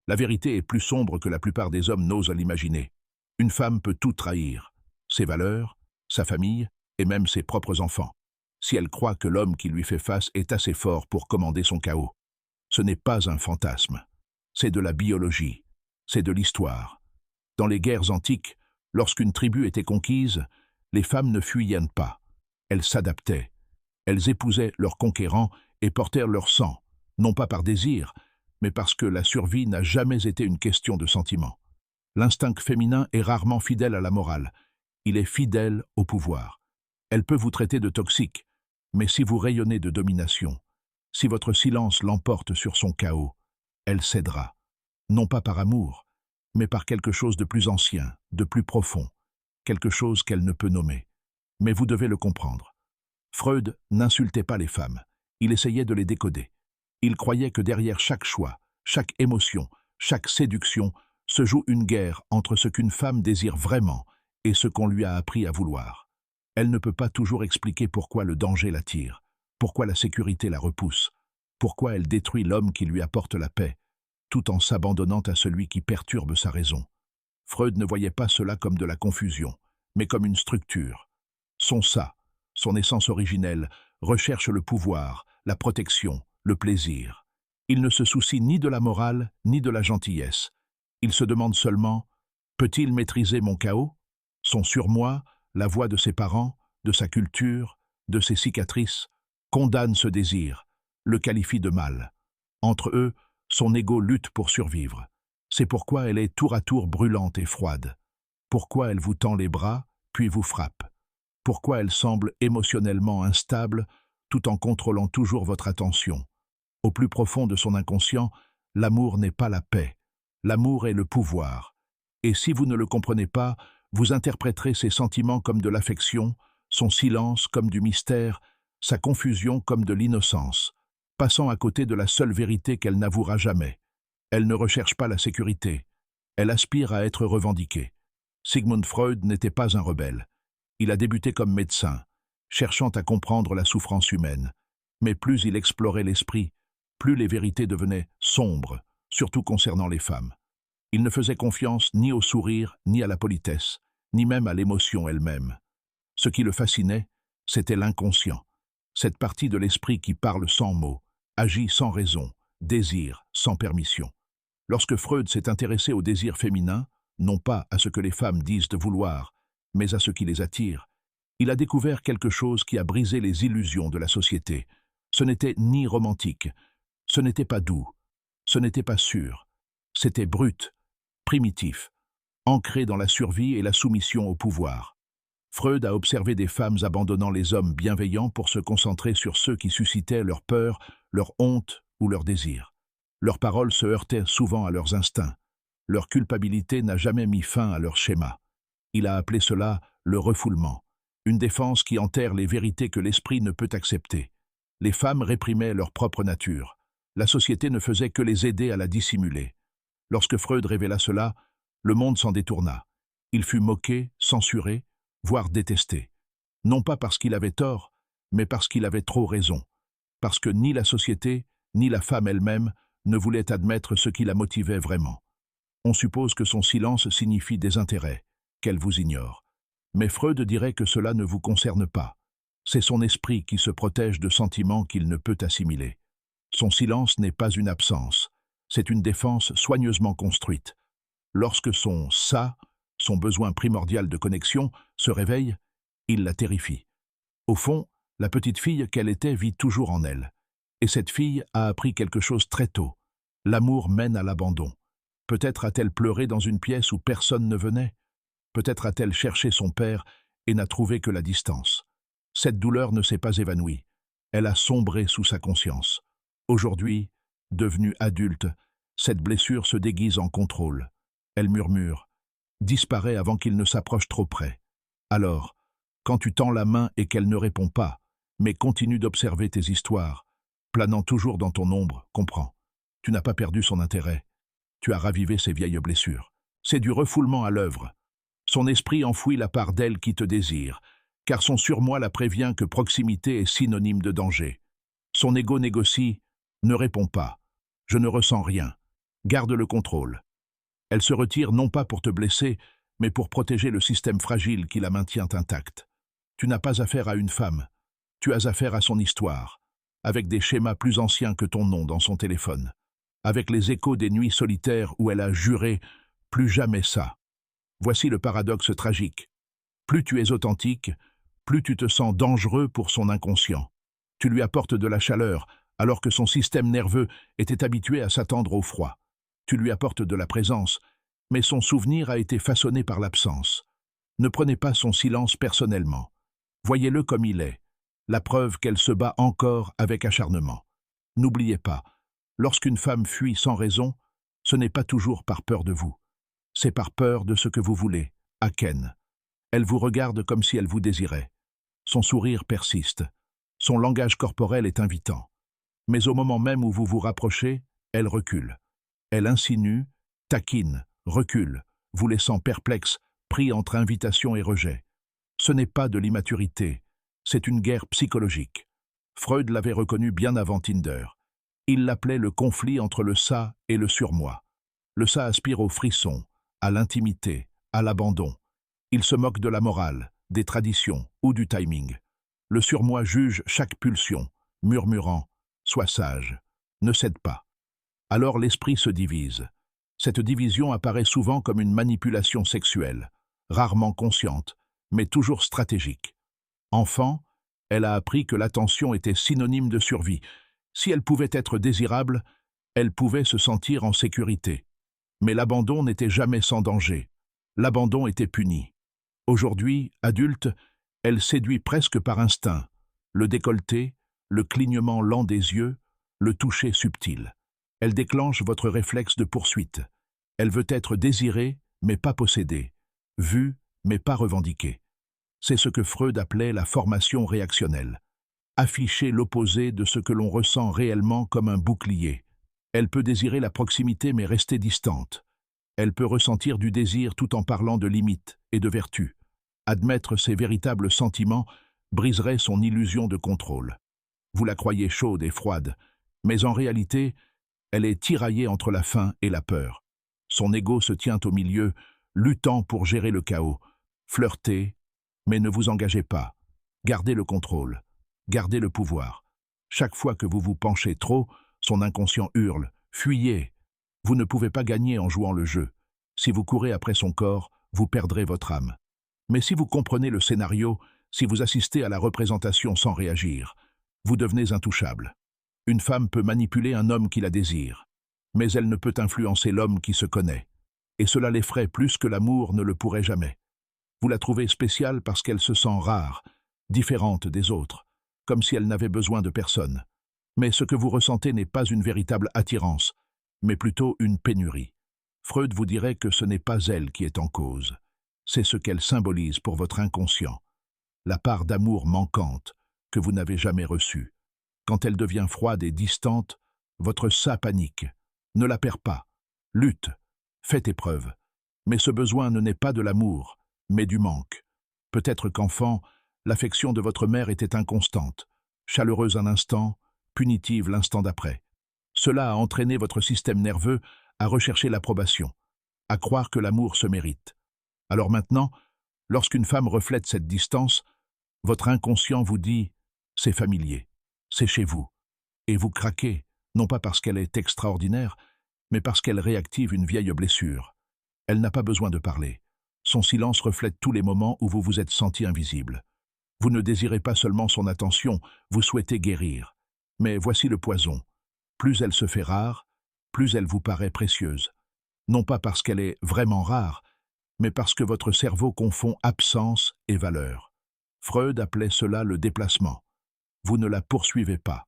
La vérité est plus sombre que la plupart des hommes n'osent l'imaginer. Une femme peut tout trahir, ses valeurs, sa famille et même ses propres enfants, si elle croit que l'homme qui lui fait face est assez fort pour commander son chaos. Ce n'est pas un fantasme, c'est de la biologie, c'est de l'histoire. Dans les guerres antiques, lorsqu'une tribu était conquise, les femmes ne fuyaient pas, elles s'adaptaient. Elles épousaient leurs conquérants et portèrent leur sang, non pas par désir, mais parce que la survie n'a jamais été une question de sentiment. L'instinct féminin est rarement fidèle à la morale, il est fidèle au pouvoir. Elle peut vous traiter de toxique, mais si vous rayonnez de domination, si votre silence l'emporte sur son chaos, elle cédera, non pas par amour, mais par quelque chose de plus ancien, de plus profond, quelque chose qu'elle ne peut nommer. Mais vous devez le comprendre. Freud n'insultait pas les femmes, il essayait de les décoder. Il croyait que derrière chaque choix, chaque émotion, chaque séduction, se joue une guerre entre ce qu'une femme désire vraiment et ce qu'on lui a appris à vouloir. Elle ne peut pas toujours expliquer pourquoi le danger l'attire, pourquoi la sécurité la repousse, pourquoi elle détruit l'homme qui lui apporte la paix, tout en s'abandonnant à celui qui perturbe sa raison. Freud ne voyait pas cela comme de la confusion, mais comme une structure. Son ça, son essence originelle, recherche le pouvoir, la protection, le plaisir. Il ne se soucie ni de la morale, ni de la gentillesse. Il se demande seulement, peut-il maîtriser mon chaos? Son surmoi, la voix de ses parents, de sa culture, de ses cicatrices, condamne ce désir, le qualifie de mal. Entre eux, son ego lutte pour survivre. C'est pourquoi elle est tour à tour brûlante et froide. Pourquoi elle vous tend les bras, puis vous frappe. Pourquoi elle semble émotionnellement instable, tout en contrôlant toujours votre attention. Au plus profond de son inconscient, l'amour n'est pas la paix. L'amour est le pouvoir. Et si vous ne le comprenez pas, vous interpréterez ses sentiments comme de l'affection, son silence comme du mystère, sa confusion comme de l'innocence, passant à côté de la seule vérité qu'elle n'avouera jamais. Elle ne recherche pas la sécurité. Elle aspire à être revendiquée. Sigmund Freud n'était pas un rebelle. Il a débuté comme médecin, cherchant à comprendre la souffrance humaine. Mais plus il explorait l'esprit, plus les vérités devenaient sombres, surtout concernant les femmes. Il ne faisait confiance ni au sourire, ni à la politesse, ni même à l'émotion elle-même. Ce qui le fascinait, c'était l'inconscient, cette partie de l'esprit qui parle sans mots, agit sans raison, désire sans permission. Lorsque Freud s'est intéressé au désir féminin, non pas à ce que les femmes disent de vouloir, mais à ce qui les attire, il a découvert quelque chose qui a brisé les illusions de la société. Ce n'était ni romantique, ce n'était pas doux, ce n'était pas sûr, c'était brut, primitif, ancré dans la survie et la soumission au pouvoir. Freud a observé des femmes abandonnant les hommes bienveillants pour se concentrer sur ceux qui suscitaient leur peur, leur honte ou leur désir. Leurs paroles se heurtaient souvent à leurs instincts. Leur culpabilité n'a jamais mis fin à leur schéma. Il a appelé cela le refoulement, une défense qui enterre les vérités que l'esprit ne peut accepter. Les femmes réprimaient leur propre nature. La société ne faisait que les aider à la dissimuler. Lorsque Freud révéla cela, le monde s'en détourna. Il fut moqué, censuré, voire détesté. Non pas parce qu'il avait tort, mais parce qu'il avait trop raison. Parce que ni la société, ni la femme elle-même ne voulaient admettre ce qui la motivait vraiment. On suppose que son silence signifie désintérêt, qu'elle vous ignore. Mais Freud dirait que cela ne vous concerne pas. C'est son esprit qui se protège de sentiments qu'il ne peut assimiler. Son silence n'est pas une absence, c'est une défense soigneusement construite. Lorsque son « ça », son besoin primordial de connexion, se réveille, il la terrifie. Au fond, la petite fille qu'elle était vit toujours en elle. Et cette fille a appris quelque chose très tôt. L'amour mène à l'abandon. Peut-être a-t-elle pleuré dans une pièce où personne ne venait. Peut-être a-t-elle cherché son père et n'a trouvé que la distance. Cette douleur ne s'est pas évanouie. Elle a sombré sous sa conscience. Aujourd'hui, devenue adulte, cette blessure se déguise en contrôle. Elle murmure, disparaît avant qu'il ne s'approche trop près. Alors, quand tu tends la main et qu'elle ne répond pas, mais continue d'observer tes histoires, planant toujours dans ton ombre, comprends. Tu n'as pas perdu son intérêt. Tu as ravivé ses vieilles blessures. C'est du refoulement à l'œuvre. Son esprit enfouit la part d'elle qui te désire, car son surmoi la prévient que proximité est synonyme de danger. Son ego négocie, ne réponds pas. Je ne ressens rien. Garde le contrôle. Elle se retire non pas pour te blesser, mais pour protéger le système fragile qui la maintient intacte. Tu n'as pas affaire à une femme, tu as affaire à son histoire, avec des schémas plus anciens que ton nom dans son téléphone, avec les échos des nuits solitaires où elle a juré « plus jamais ça ». Voici le paradoxe tragique. Plus tu es authentique, plus tu te sens dangereux pour son inconscient. Tu lui apportes de la chaleur, alors que son système nerveux était habitué à s'attendre au froid. Tu lui apportes de la présence, mais son souvenir a été façonné par l'absence. Ne prenez pas son silence personnellement. Voyez-le comme il est, la preuve qu'elle se bat encore avec acharnement. N'oubliez pas, lorsqu'une femme fuit sans raison, ce n'est pas toujours par peur de vous. C'est par peur de ce que vous voulez, à Ken. Elle vous regarde comme si elle vous désirait. Son sourire persiste. Son langage corporel est invitant. Mais au moment même où vous vous rapprochez, elle recule. Elle insinue, taquine, recule, vous laissant perplexe, pris entre invitation et rejet. Ce n'est pas de l'immaturité, c'est une guerre psychologique. Freud l'avait reconnu bien avant Tinder. Il l'appelait le conflit entre le ça et le surmoi. Le ça aspire au frisson, à l'intimité, à l'abandon. Il se moque de la morale, des traditions ou du timing. Le surmoi juge chaque pulsion, murmurant « Sois sage, ne cède pas ». Alors l'esprit se divise. Cette division apparaît souvent comme une manipulation sexuelle, rarement consciente, mais toujours stratégique. Enfant, elle a appris que l'attention était synonyme de survie. Si elle pouvait être désirable, elle pouvait se sentir en sécurité. Mais l'abandon n'était jamais sans danger. L'abandon était puni. Aujourd'hui, adulte, elle séduit presque par instinct. Le décolleté, le clignement lent des yeux, le toucher subtil. Elle déclenche votre réflexe de poursuite. Elle veut être désirée, mais pas possédée. Vue, mais pas revendiquée. C'est ce que Freud appelait la formation réactionnelle. Afficher l'opposé de ce que l'on ressent réellement comme un bouclier. Elle peut désirer la proximité mais rester distante. Elle peut ressentir du désir tout en parlant de limites et de vertus. Admettre ses véritables sentiments briserait son illusion de contrôle. Vous la croyez chaude et froide, mais en réalité, elle est tiraillée entre la faim et la peur. Son ego se tient au milieu, luttant pour gérer le chaos. Flirtez, mais ne vous engagez pas. Gardez le contrôle. Gardez le pouvoir. Chaque fois que vous vous penchez trop, son inconscient hurle « Fuyez !» Vous ne pouvez pas gagner en jouant le jeu. Si vous courez après son corps, vous perdrez votre âme. Mais si vous comprenez le scénario, si vous assistez à la représentation sans réagir, vous devenez intouchable. Une femme peut manipuler un homme qui la désire, mais elle ne peut influencer l'homme qui se connaît. Et cela l'effraie plus que l'amour ne le pourrait jamais. Vous la trouvez spéciale parce qu'elle se sent rare, différente des autres, comme si elle n'avait besoin de personne. Mais ce que vous ressentez n'est pas une véritable attirance, mais plutôt une pénurie. Freud vous dirait que ce n'est pas elle qui est en cause. C'est ce qu'elle symbolise pour votre inconscient. La part d'amour manquante que vous n'avez jamais reçue. Quand elle devient froide et distante, votre ça panique. Ne la perds pas. Lutte. Faites épreuve. Mais ce besoin ne naît pas de l'amour, mais du manque. Peut-être qu'enfant, l'affection de votre mère était inconstante, chaleureuse un instant, punitive l'instant d'après. Cela a entraîné votre système nerveux à rechercher l'approbation, à croire que l'amour se mérite. Alors maintenant, lorsqu'une femme reflète cette distance, votre inconscient vous dit « c'est familier, c'est chez vous ». Et vous craquez, non pas parce qu'elle est extraordinaire, mais parce qu'elle réactive une vieille blessure. Elle n'a pas besoin de parler. Son silence reflète tous les moments où vous vous êtes senti invisible. Vous ne désirez pas seulement son attention, vous souhaitez guérir. Mais voici le poison. Plus elle se fait rare, plus elle vous paraît précieuse. Non pas parce qu'elle est vraiment rare, mais parce que votre cerveau confond absence et valeur. Freud appelait cela le déplacement. Vous ne la poursuivez pas.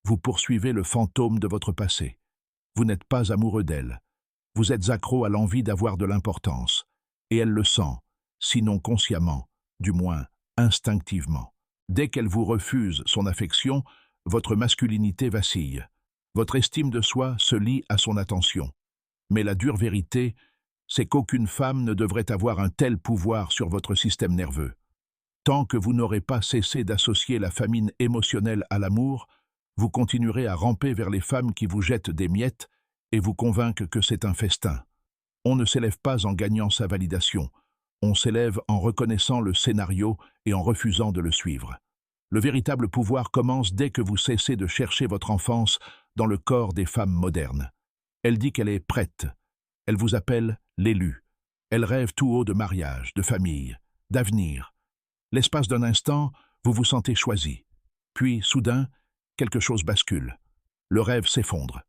Vous poursuivez le fantôme de votre passé. Vous n'êtes pas amoureux d'elle. Vous êtes accro à l'envie d'avoir de l'importance. Et elle le sent, sinon consciemment, du moins instinctivement. Dès qu'elle vous refuse son affection, votre masculinité vacille. Votre estime de soi se lie à son attention. Mais la dure vérité, c'est qu'aucune femme ne devrait avoir un tel pouvoir sur votre système nerveux. Tant que vous n'aurez pas cessé d'associer la famine émotionnelle à l'amour, vous continuerez à ramper vers les femmes qui vous jettent des miettes et vous convainquent que c'est un festin. On ne s'élève pas en gagnant sa validation, on s'élève en reconnaissant le scénario et en refusant de le suivre. Le véritable pouvoir commence dès que vous cessez de chercher votre enfance dans le corps des femmes modernes. Elle dit qu'elle est prête. Elle vous appelle l'élu. Elle rêve tout haut de mariage, de famille, d'avenir. L'espace d'un instant, vous vous sentez choisi. Puis, soudain, quelque chose bascule. Le rêve s'effondre.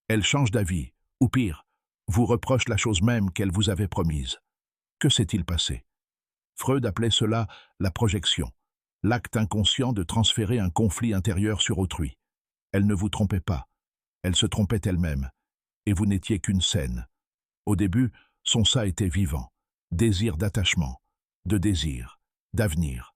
Elle change d'avis, ou pire, vous reproche la chose même qu'elle vous avait promise. Que s'est-il passé? Freud appelait cela la projection, l'acte inconscient de transférer un conflit intérieur sur autrui. Elle ne vous trompait pas, elle se trompait elle-même, et vous n'étiez qu'une scène. Au début, son ça était vivant, désir d'attachement, de désir, d'avenir.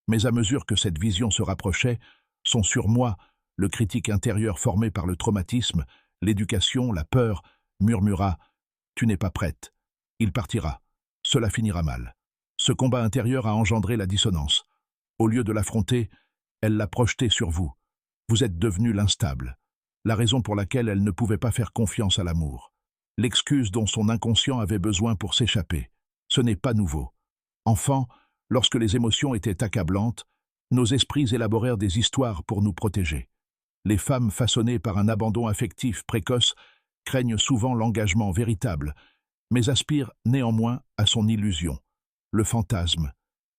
Mais à mesure que cette vision se rapprochait, son surmoi, le critique intérieur formé par le traumatisme, l'éducation, la peur, murmura « Tu n'es pas prête. Il partira. Cela finira mal. » Ce combat intérieur a engendré la dissonance. Au lieu de l'affronter, elle l'a projeté sur vous. Vous êtes devenu l'instable, la raison pour laquelle elle ne pouvait pas faire confiance à l'amour. L'excuse dont son inconscient avait besoin pour s'échapper. Ce n'est pas nouveau. Enfant, lorsque les émotions étaient accablantes, nos esprits élaborèrent des histoires pour nous protéger. Les femmes façonnées par un abandon affectif précoce craignent souvent l'engagement véritable, mais aspirent néanmoins à son illusion, le fantasme,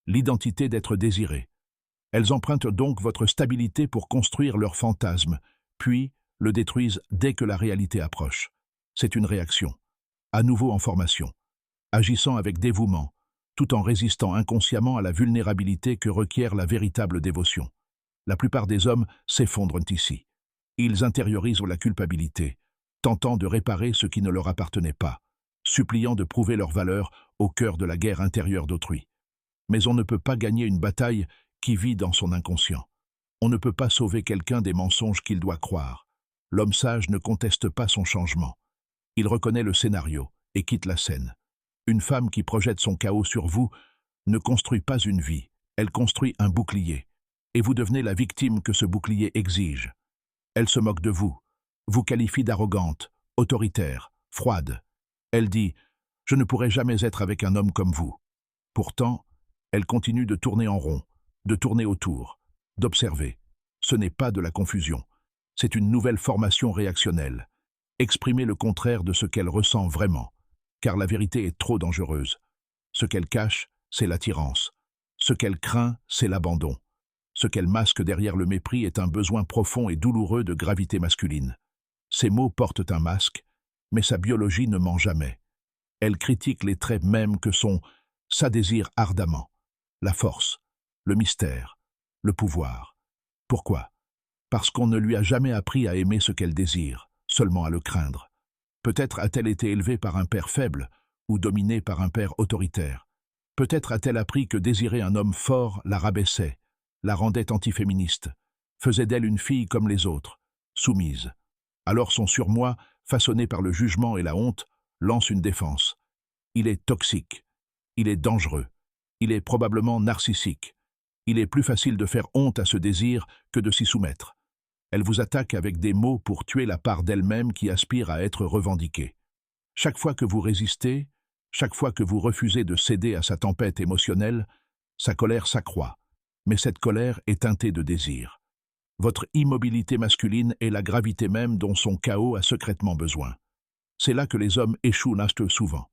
l'identité d'être désirée. Elles empruntent donc votre stabilité pour construire leur fantasme, puis le détruisent dès que la réalité approche. C'est une réaction, à nouveau en formation, agissant avec dévouement, tout en résistant inconsciemment à la vulnérabilité que requiert la véritable dévotion. La plupart des hommes s'effondrent ici. Ils intériorisent la culpabilité, tentant de réparer ce qui ne leur appartenait pas, suppliant de prouver leur valeur au cœur de la guerre intérieure d'autrui. Mais on ne peut pas gagner une bataille qui vit dans son inconscient. On ne peut pas sauver quelqu'un des mensonges qu'il doit croire. L'homme sage ne conteste pas son changement. Il reconnaît le scénario et quitte la scène. Une femme qui projette son chaos sur vous ne construit pas une vie, elle construit un bouclier. Et vous devenez la victime que ce bouclier exige. Elle se moque de vous, vous qualifie d'arrogante, autoritaire, froide. Elle dit « Je ne pourrai jamais être avec un homme comme vous ». Pourtant, elle continue de tourner en rond, de tourner autour, d'observer. Ce n'est pas de la confusion, c'est une nouvelle formation réactionnelle. Exprimer le contraire de ce qu'elle ressent vraiment, car la vérité est trop dangereuse. Ce qu'elle cache, c'est l'attirance. Ce qu'elle craint, c'est l'abandon. Ce qu'elle masque derrière le mépris est un besoin profond et douloureux de gravité masculine. Ses mots portent un masque, mais sa biologie ne ment jamais. Elle critique les traits mêmes que sont sa désir ardemment, la force, le mystère, le pouvoir. Pourquoi? Parce qu'on ne lui a jamais appris à aimer ce qu'elle désire, seulement à le craindre. Peut-être a-t-elle été élevée par un père faible ou dominée par un père autoritaire. Peut-être a-t-elle appris que désirer un homme fort la rabaissait, la rendait antiféministe, faisait d'elle une fille comme les autres, soumise. Alors son surmoi, façonné par le jugement et la honte, lance une défense. Il est toxique, il est dangereux, il est probablement narcissique. Il est plus facile de faire honte à ce désir que de s'y soumettre. Elle vous attaque avec des mots pour tuer la part d'elle-même qui aspire à être revendiquée. Chaque fois que vous résistez, chaque fois que vous refusez de céder à sa tempête émotionnelle, sa colère s'accroît. Mais cette colère est teintée de désir. Votre immobilité masculine est la gravité même dont son chaos a secrètement besoin. C'est là que les hommes échouent souvent.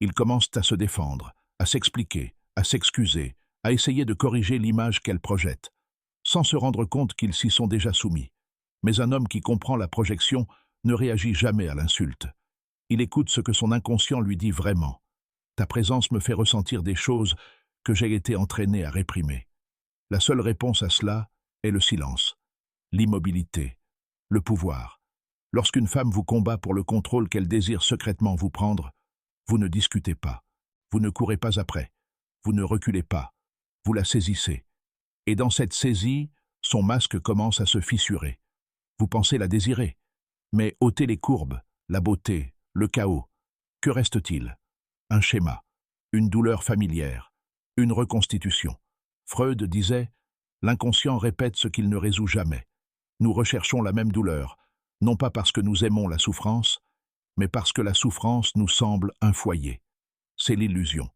Ils commencent à se défendre, à s'expliquer, à s'excuser, à essayer de corriger l'image qu'elles projettent, sans se rendre compte qu'ils s'y sont déjà soumis. Mais un homme qui comprend la projection ne réagit jamais à l'insulte. Il écoute ce que son inconscient lui dit vraiment. Ta présence me fait ressentir des choses que j'ai été entraîné à réprimer. La seule réponse à cela est le silence, l'immobilité, le pouvoir. Lorsqu'une femme vous combat pour le contrôle qu'elle désire secrètement vous prendre, vous ne discutez pas, vous ne courez pas après, vous ne reculez pas, vous la saisissez. Et dans cette saisie, son masque commence à se fissurer. Vous pensez la désirer, mais ôtez les courbes, la beauté, le chaos. Que reste-t-il? Un schéma, une douleur familière, une reconstitution. Freud disait « L'inconscient répète ce qu'il ne résout jamais. Nous recherchons la même douleur, non pas parce que nous aimons la souffrance, mais parce que la souffrance nous semble un foyer. C'est l'illusion.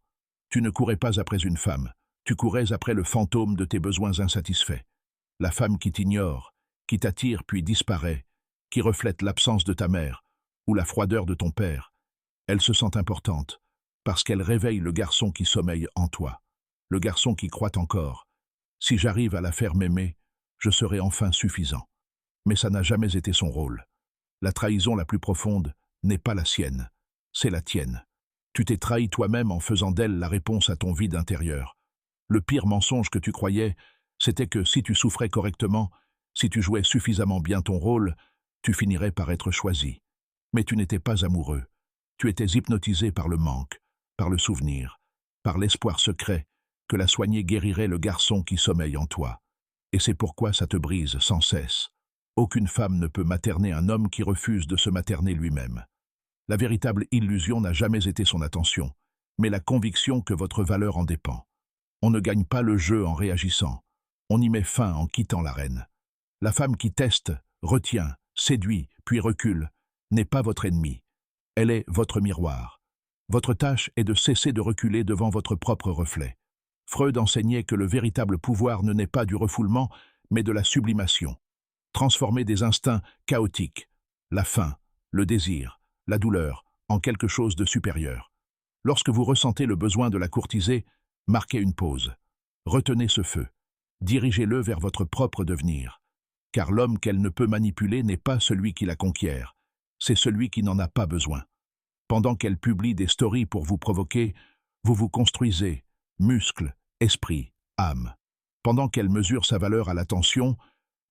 Tu ne courais pas après une femme, tu courais après le fantôme de tes besoins insatisfaits. La femme qui t'ignore, qui t'attire puis disparaît, qui reflète l'absence de ta mère ou la froideur de ton père. Elle se sent importante, parce qu'elle réveille le garçon qui sommeille en toi, le garçon qui croit encore. Si j'arrive à la faire m'aimer, je serai enfin suffisant. Mais ça n'a jamais été son rôle. La trahison la plus profonde n'est pas la sienne, c'est la tienne. Tu t'es trahi toi-même en faisant d'elle la réponse à ton vide intérieur. Le pire mensonge que tu croyais, c'était que si tu souffrais correctement, si tu jouais suffisamment bien ton rôle, tu finirais par être choisi. Mais tu n'étais pas amoureux. Tu étais hypnotisé par le manque, par le souvenir, par l'espoir secret que la soignée guérirait le garçon qui sommeille en toi. Et c'est pourquoi ça te brise sans cesse. Aucune femme ne peut materner un homme qui refuse de se materner lui-même. La véritable illusion n'a jamais été son attention, mais la conviction que votre valeur en dépend. On ne gagne pas le jeu en réagissant, on y met fin en quittant l'arène. La femme qui teste, retient, séduit, puis recule, n'est pas votre ennemi. Elle est votre miroir. Votre tâche est de cesser de reculer devant votre propre reflet. Freud enseignait que le véritable pouvoir ne naît pas du refoulement, mais de la sublimation. Transformer des instincts chaotiques, la faim, le désir, la douleur, en quelque chose de supérieur. Lorsque vous ressentez le besoin de la courtiser, marquez une pause. Retenez ce feu. Dirigez-le vers votre propre devenir. Car l'homme qu'elle ne peut manipuler n'est pas celui qui la conquiert, c'est celui qui n'en a pas besoin. Pendant qu'elle publie des stories pour vous provoquer, vous vous construisez, muscles, esprit, âme. Pendant qu'elle mesure sa valeur à l'attention,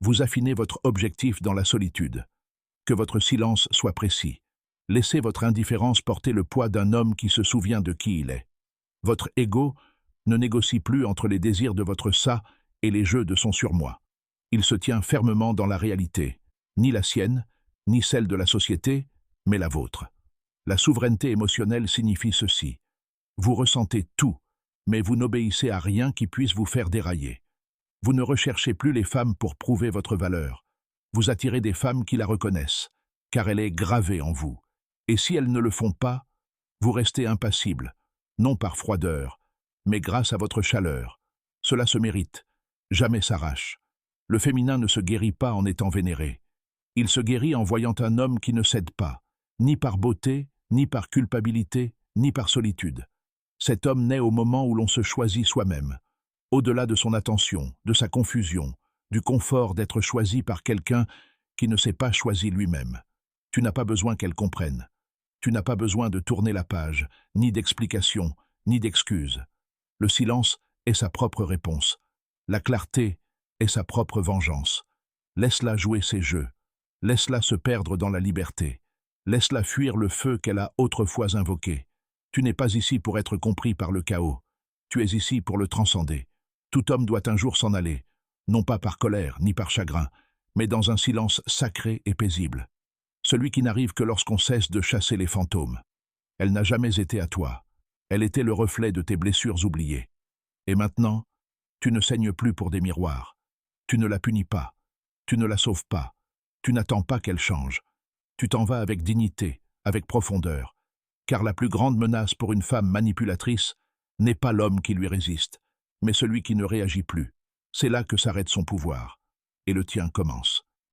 vous affinez votre objectif dans la solitude. Que votre silence soit précis. Laissez votre indifférence porter le poids d'un homme qui se souvient de qui il est. Votre ego ne négocie plus entre les désirs de votre ça et les jeux de son surmoi. Il se tient fermement dans la réalité, ni la sienne, ni celle de la société, mais la vôtre. La souveraineté émotionnelle signifie ceci. Vous ressentez tout, mais vous n'obéissez à rien qui puisse vous faire dérailler. Vous ne recherchez plus les femmes pour prouver votre valeur. Vous attirez des femmes qui la reconnaissent, car elle est gravée en vous. Et si elles ne le font pas, vous restez impassible, non par froideur, mais grâce à votre chaleur. Cela se mérite, jamais s'arrache. Le féminin ne se guérit pas en étant vénéré. Il se guérit en voyant un homme qui ne cède pas, ni par beauté, ni par culpabilité, ni par solitude. Cet homme naît au moment où l'on se choisit soi-même, au-delà de son attention, de sa confusion, du confort d'être choisi par quelqu'un qui ne s'est pas choisi lui-même. Tu n'as pas besoin qu'elle comprenne. Tu n'as pas besoin de tourner la page, ni d'explications, ni d'excuses. Le silence est sa propre réponse. La clarté est sa propre vengeance. Laisse-la jouer ses jeux. Laisse-la se perdre dans la liberté. Laisse-la fuir le feu qu'elle a autrefois invoqué. Tu n'es pas ici pour être compris par le chaos. Tu es ici pour le transcender. Tout homme doit un jour s'en aller, non pas par colère ni par chagrin, mais dans un silence sacré et paisible. Celui qui n'arrive que lorsqu'on cesse de chasser les fantômes. Elle n'a jamais été à toi. Elle était le reflet de tes blessures oubliées. Et maintenant, tu ne saignes plus pour des miroirs. Tu ne la punis pas. Tu ne la sauves pas. Tu n'attends pas qu'elle change. Tu t'en vas avec dignité, avec profondeur. Car la plus grande menace pour une femme manipulatrice n'est pas l'homme qui lui résiste, mais celui qui ne réagit plus. C'est là que s'arrête son pouvoir. Et le tien commence.